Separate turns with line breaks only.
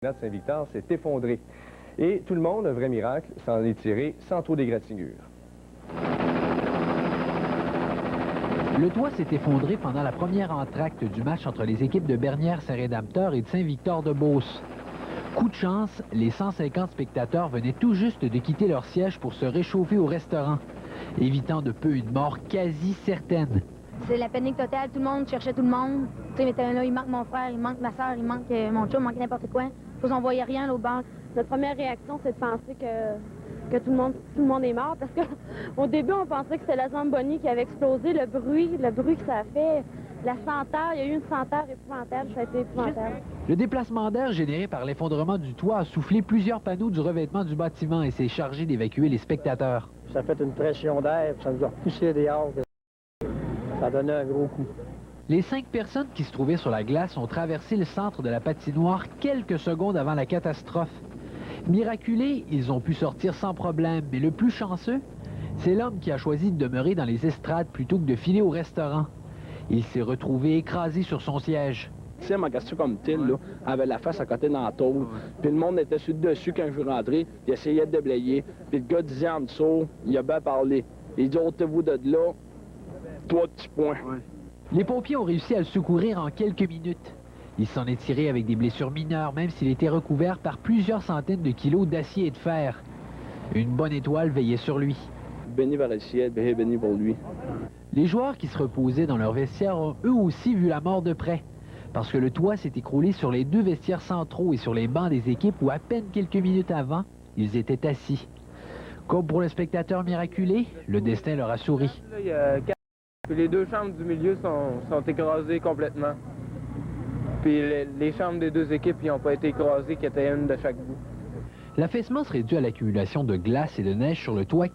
de Saint-Victor s'est effondré. Et tout le monde, un vrai miracle, s'en est tiré sans trop d'égratignures.
Le toit s'est effondré pendant la première entracte du match entre les équipes de Bernières-Saint-Rédempteur et de Saint-Victor-de-Beauce. Coup de chance, les 150 spectateurs venaient tout juste de quitter leur siège pour se réchauffer au restaurant, évitant de peu une mort quasi certaine.
C'est la panique totale, tout le monde cherchait tout le monde. Tu sais, là, il manque mon frère, il manque ma soeur, il manque mon chum, il manque n'importe quoi. On voyait rien à l'autre bord.
Notre première réaction, c'est de penser que tout le monde est mort, parce qu'au début, on pensait que c'était la Zamboni qui avait explosé, le bruit que ça a fait, la senteur, il y a eu une senteur épouvantable, ça a été épouvantable.
Le déplacement d'air généré par l'effondrement du toit a soufflé plusieurs panneaux du revêtement du bâtiment et s'est chargé d'évacuer les spectateurs.
Ça a fait une pression d'air, ça nous a repoussé dehors. Ça a donné un gros coup.
Les 5 personnes qui se trouvaient sur la glace ont traversé le centre de la patinoire quelques secondes avant la catastrophe. Miraculés, ils ont pu sortir sans problème, mais le plus chanceux, c'est l'homme qui a choisi de demeurer dans les estrades plutôt que de filer au restaurant. Il s'est retrouvé écrasé sur son siège.
Tu sais, ma question comme Till, là, avait la face à côté dans la tôle, puis le monde était sur le dessus quand je suis rentré, il essayait de déblayer, puis le gars disait en dessous, il a bien parlé. Il dit, ôtez-vous de là, 3 petits points.
Les pompiers ont réussi à le secourir en quelques minutes. Il s'en est tiré avec des blessures mineures, même s'il était recouvert par plusieurs centaines de kilos d'acier et de fer. Une bonne étoile veillait sur lui.
Béni vers le ciel, béni pour lui.
Les joueurs qui se reposaient dans leur vestiaire ont eux aussi vu la mort de près, parce que le toit s'est écroulé sur les 2 vestiaires centraux et sur les bancs des équipes où à peine quelques minutes avant, ils étaient assis. Comme pour le spectateur miraculé, le destin leur a souri.
Là, il y a 4... Puis les 2 chambres du milieu sont écrasées complètement. Puis les chambres des 2 équipes n'ont pas été écrasées, qu'il y était une de chaque bout.
L'affaissement serait dû à l'accumulation de glace et de neige sur le toit